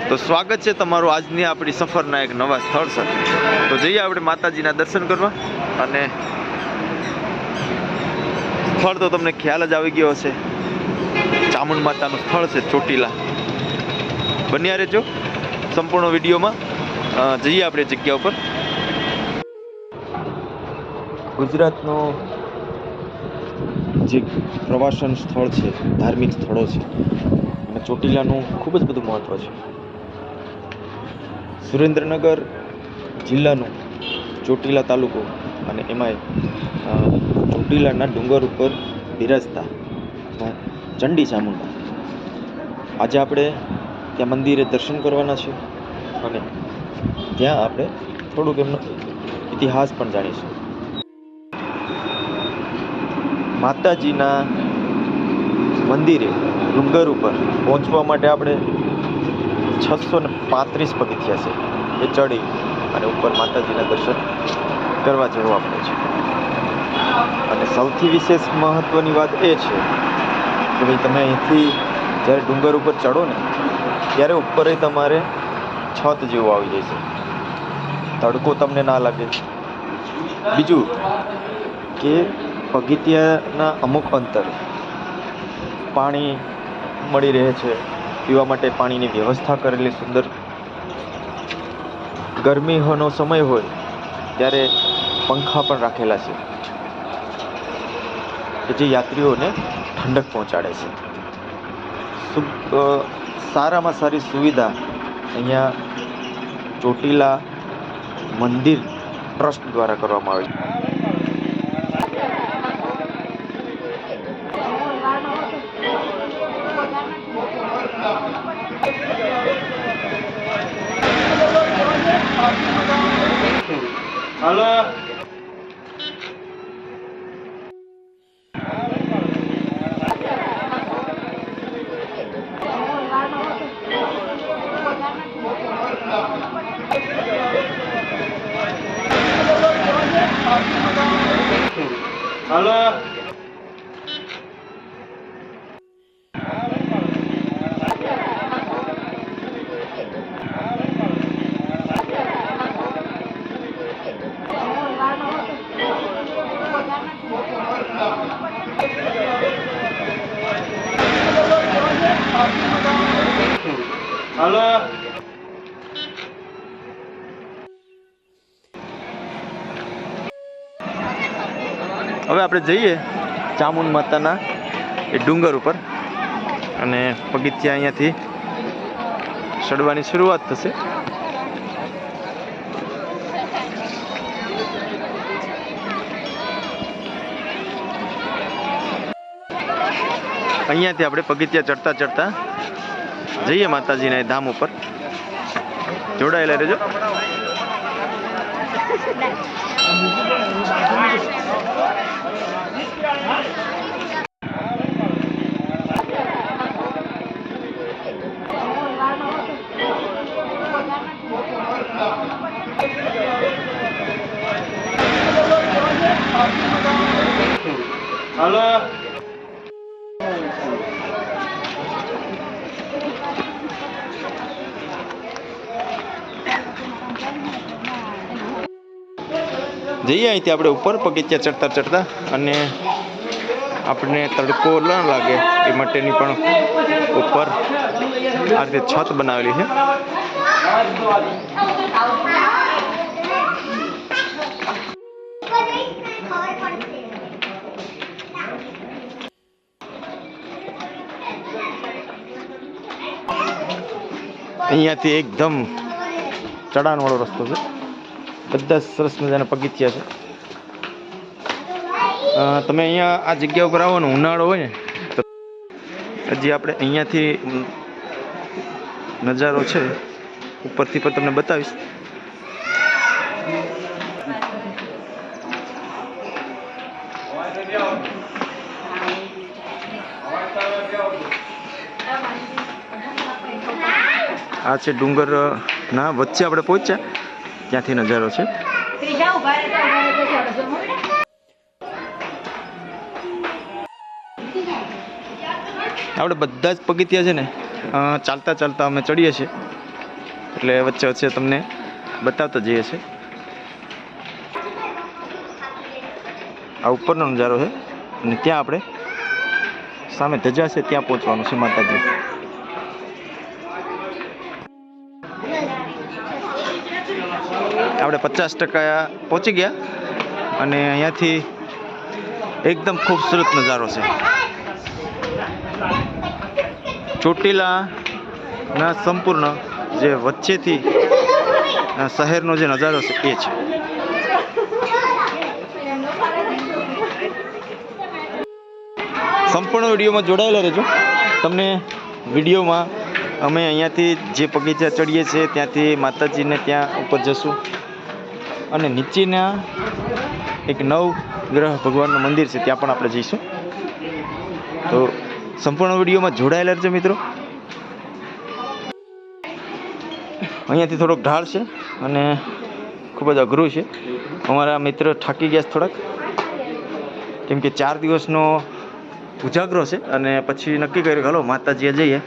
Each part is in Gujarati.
તો સ્વાગત છે તમારું આજની આપણી સફરના એક નવા સ્થળ સાથે. તો જઈએ આપણે માતાજીના દર્શન કરવા. અને સ્થળ તો તમને ખ્યાલ જ આવી ગયો હશે, ચામુંડ માતાનું સ્થળ છે ચોટીલા. બન્યા રહેજો સંપૂર્ણ વિડીયોમાં. જઈએ આપણે જગ્યા ઉપર. ગુજરાતનો જે પ્રવાસન સ્થળ છે, ધાર્મિક સ્થળો છે, અને ચોટીલાનું ખૂબ જ બધું મહત્વ છે. સુરેન્દ્રનગર જિલ્લાનું ચોટીલા તાલુકો, અને એમાંય ચોટીલાના ડુંગર ઉપર બિરાજતા ચંડી ચામુંડા. આજે આપણે ત્યાં મંદિરે દર્શન કરવાના છે, અને ત્યાં આપણે થોડુંક એમનો ઇતિહાસ પણ જાણીશું. માતાજીના મંદિરે ડુંગર ઉપર પહોંચવા માટે આપણે 635 પગથિયા છે, એ ચડી અને ઉપર માતાજીના દર્શન કરવા જેવું આપણે છે. અને સૌથી વિશેષ મહત્વની વાત એ છે કે ભાઈ તમે અહીંથી જ્યારે ડુંગર ઉપર ચડો ને ત્યારે ઉપર તમારે છત જેવું આવી જાય છે, તડકો તમને ના લાગે. બીજું કે પગથિયાના અમુક અંતર પાણી મળી રહે છે, પીવા માટે પાણીની વ્યવસ્થા કરેલી સુંદર. ગરમીનો સમય હોય ત્યારે પંખા પણ રાખેલા છે કે જે યાત્રીઓને ઠંડક પહોંચાડે છે. સારામાં સારી સુવિધા અહીંયા ચોટીલા મંદિર ટ્રસ્ટ દ્વારા કરવામાં આવી. હાલો. હાલો. હાલો. હવે આપણે જઈએ ચામુંડ માતાના એ ડુંગર ઉપર, અને પગથિયા અહીંયાથી ચડવાની શરૂઆત થશે. અહીંયાથી આપણે પગથિયા ચડતા ચડતા જઈએ માતાજીના એ ધામ ઉપર. જોડાયેલા રહેજો. હાલો. જઈએ અહીંથી આપણે ઉપર પગથિયા ચડતા ચડતા, અને આપણને તડકો ન લાગે એ માટેની પણ ઉપર આ રીતે છત બનાવેલી છે. અહીંયાથી એકદમ ચઢાણવાળો રસ્તો છે. બધા સરસ મજાના પગથિયા છે. તમે અહીંયા આ જગ્યા ઉપર આવો ને ઉનાળો હોય ને તો હજી આપણે અહીંયાથી નજારો છે ઉપરથી પણ તમને બતાવીશ. આ છે ડુંગર ના વચ્ચે આપણે પહોંચ્યા, ત્યાંથી નજારો છે. આપણે બધા જ પગથિયા છે ને ચાલતા ચાલતા અમે ચડીએ છીએ. એટલે વચ્ચે વચ્ચે તમને બતાવતા જઈએ છે. આ ઉપરનો નજારો છે અને ત્યાં આપણે સામે ધજા છે ત્યાં પહોંચવાનું છે માતાજી. આપણે 50% પહોંચી ગયા અને અહીંયાથી એકદમ ખૂબસૂરત નજારો છે. ચોટીલાના સંપૂર્ણ જે વચ્ચેથી શહેરનો જે નજારો છે એ છે. સંપૂર્ણ વિડીયોમાં જોડાયેલા રહેજો. તમને વિડીયોમાં અમે અહીંયાથી જે બગીચા ચડીએ છીએ ત્યાંથી માતાજીને ત્યાં ઉપર જશું અને નીચેના એક નવગ્રહ ભગવાનનું મંદિર છે ત્યાં પણ આપણે જઈશું. તો સંપૂર્ણ વિડીયોમાં જોડાયેલા રહેજો મિત્રો. અહીંયાથી થોડોક ઢાળ છે અને ખૂબ જ અઘરું છે. અમારા મિત્ર થાકી ગયા થોડાક, કેમ કે 4 દિવસનો ઉજાગરો છે અને પછી નક્કી કર્યું કે હાલો માતાજીએ જઈએ.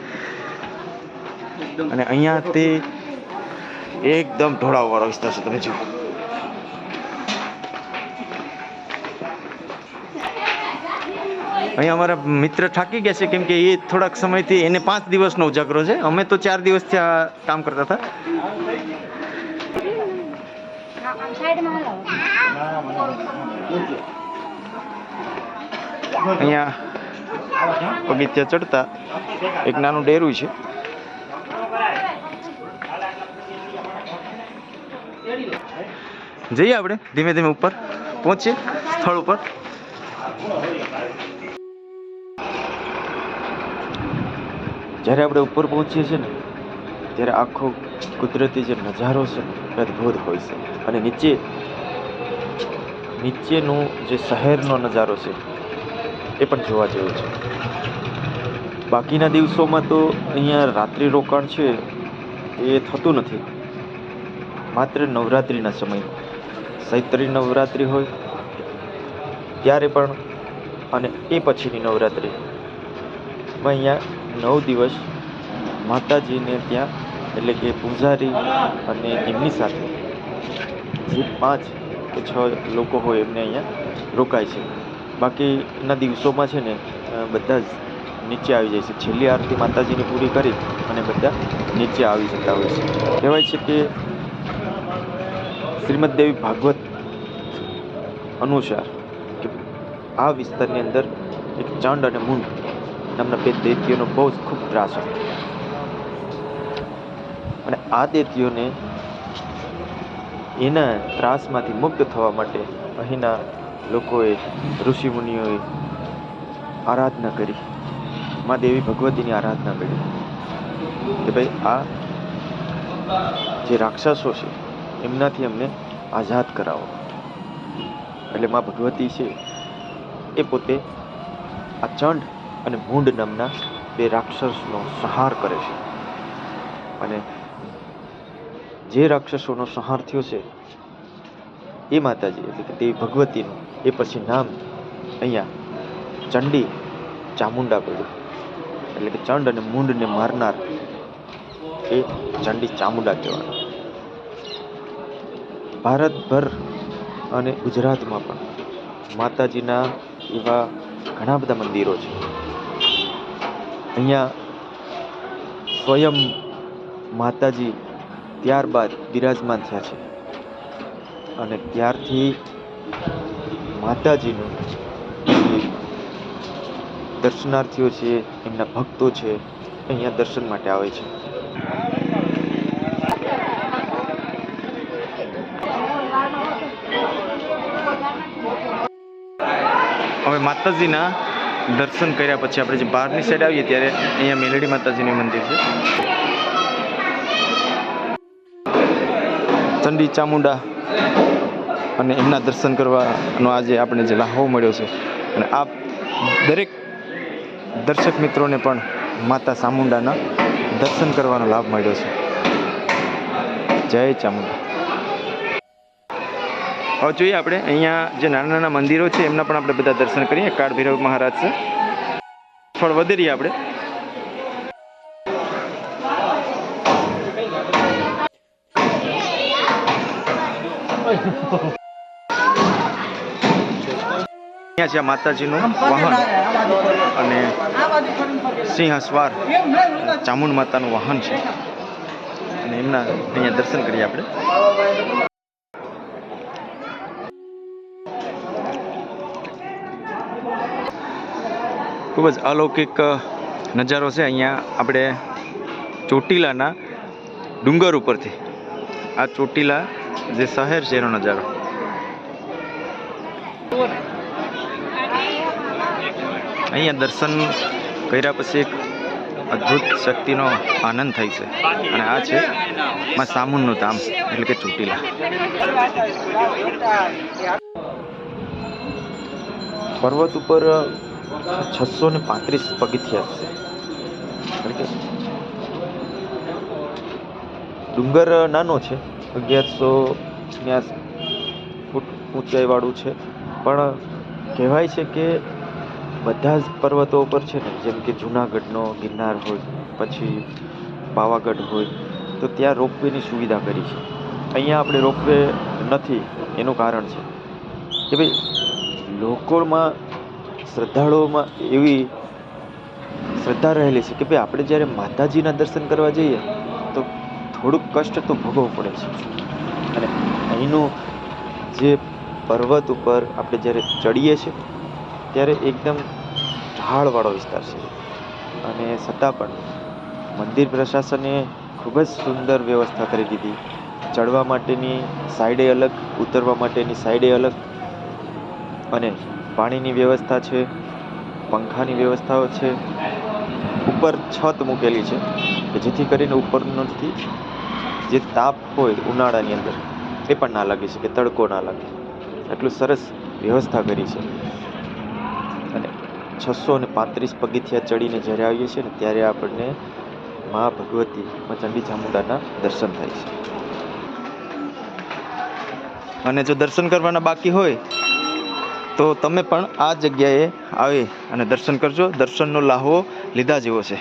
અને અહીંયા તે એકદમ ઢોળાવવાળો વિસ્તાર છે. તમે જુઓ, અહીંયા અમારા મિત્ર થાકી ગયા છે કેમ કે એ થોડાક સમયથી એને 5 દિવસનો ઉજાગરો છે. અમે તો 4 દિવસથી આ કામ કરતા હતા. અહીંયા પગથિયા ચડતા એક નાનું ડેરું છે. જઈએ આપણે ધીમે ધીમે ઉપર પહોંચીએ સ્થળ ઉપર. જ્યારે આપણે ઉપર પહોંચીએ છીએ ને ત્યારે આખો કુદરતી જે નજારો છે એ અદ્ભુત હોય છે. અને નીચેનું જે શહેરનો નજારો છે એ પણ જોવા જેવું છે. બાકીના દિવસોમાં તો અહીંયા રાત્રિ રોકાણ છે એ થતું નથી. માત્ર નવરાત્રિના સમયમાં, ચૈત્રી નવરાત્રિ હોય ત્યારે પણ અને એ પછીની નવરાત્રિમાં અહીંયા 9 દિવસ માતાજીને ત્યાં, એટલે કે પૂજારી અને એમની સાથે જે 5 કે 6 લોકો હોય એમને અહીંયા રોકાય છે. બાકીના દિવસોમાં છે ને બધા જ નીચે આવી જાય છે. છેલ્લી આરતી માતાજીની પૂરી કરી અને બધા નીચે આવી જતા હોય છે. કહેવાય છે કે શ્રીમદ દેવી ભાગવત અનુસાર કે આ વિસ્તારની અંદર એક ચાંડ અને મૂંડ નામના 2 દૈત્યોનો બહુ જ ખૂબ ત્રાસ હતો. અને આ દૈત્યોને એના ત્રાસમાંથી મુક્ત થવા માટે અહીંના લોકોએ, ઋષિમુનિઓએ આરાધના કરી, મા દેવી ભગવતીની આરાધના કરી કે ભાઈ આ જે રાક્ષસો છે એમનાથી અમને આઝાદ કરાવો. એટલે મા ભગવતી છે એ પોતે આ ચંડ અને મૂંડ નામના 2 રાક્ષસનો સંહાર કરે છે. અને જે રાક્ષસોનો સંહાર થયો છે એ માતાજી, એટલે કે દેવી ભગવતીનું એ પછી નામ અહીંયા ચંડી ચામુંડા પડ્યું. એટલે કે ચંડ અને મૂંડને મારનાર એ ચંડી ચામુંડા કહેવાનું. ભારતભર અને ગુજરાતમાં પણ માતાજીના એવા ઘણા બધા મંદિરો છે. અહીંયા સ્વયં માતાજી ત્યારબાદ બિરાજમાન થયા છે અને ત્યારથી માતાજીનું દર્શનાર્થીઓ છે, એમના ભક્તો છે, અહીંયા દર્શન માટે આવે છે. હવે માતાજીના દર્શન કર્યા પછી આપણે જે બહારની સાઈડ આવીએ ત્યારે અહીંયા મેલડી માતાજીનું મંદિર છે. ચંડી ચામુંડા અને એમના દર્શન કરવાનો આજે આપણે જે લાહો મળ્યો છે. અને આ દરેક દર્શક મિત્રોને પણ માતા ચામુંડાના દર્શન કરવાનો લાભ મળ્યો છે. જય ચામુંડા. હવે જોઈએ આપણે અહીંયા જે નાના નાના મંદિરો છે એમના પણ આપણે બધા દર્શન કરીએ. કાળ ભૈરવ મહારાજ છે. થોડું વધીએ આપણે. અહીંયા છે માતાજીનું વાહન અને સિંહ સવાર ચામુંડ માતાનું વાહન છે અને એમના અહીંયા દર્શન કરીએ આપણે. ખૂબ જ અલૌકિક નજારો છે અહીંયા. આપણે ચોટીલાના ડુંગર ઉપરથી આ ચોટીલા જે શહેર છે એનો નજારો. અહીંયા દર્શન કર્યા પછી એક અદ્ભુત શક્તિનો આનંદ થાય છે અને આ છે માં સામુંડનું ધામ એટલે કે ચોટીલા. પર્વત ઉપર 635 પગથિયા છે એટલે કે ડુંગર નાનો છે, 1100 ફૂટ ઊંચાઈવાળું છે, પણ કહેવાય છે કે બધા જ પર્વતો ઉપર છે ને, જેમ કે જૂનાગઢનો ગિરનાર હોય, પછી પાવાગઢ હોય, તો ત્યાં રોપવેની સુવિધા કરી છે. અહીંયા આપણે રોપવે નથી. એનું કારણ છે કે ભાઈ લોકોમાં, શ્રદ્ધાળુઓમાં એવી શ્રદ્ધા રહેલી છે કે ભાઈ આપણે જ્યારે માતાજીના દર્શન કરવા જઈએ તો થોડુંક કષ્ટ તો ભોગવવું પડે છે. અને અહીંનું જે પર્વત ઉપર આપણે જ્યારે ચડીએ છીએ ત્યારે એકદમ ઢાળવાળો વિસ્તાર છે અને છતાં પણ મંદિર પ્રશાસને ખૂબ જ સુંદર વ્યવસ્થા કરી દીધી. ચડવા માટેની સાઈડે અલગ, ઉતરવા માટેની સાઈડે અલગ, અને પાણીની વ્યવસ્થા છે, પંખાની વ્યવસ્થાઓ છે, ઉપર છત મૂકેલી છે કે જેથી કરીને ઉપરથી જે તાપ હોય ઉનાળાની અંદર એ પણ ના લાગી શકે, તડકો ના લાગે, એટલું સરસ વ્યવસ્થા કરી છે. અને 635 પગથિયા ચડીને જ્યારે આવીએ છીએ ને ત્યારે આપણને મા ભગવતી, મા ચંડી ચામુંડાના દર્શન થાય છે. અને જો દર્શન કરવાના બાકી હોય તો તમે પણ આ જગ્યાએ આવી અને દર્શન કરજો. દર્શનનો લાહવો લીધા જેવો છે.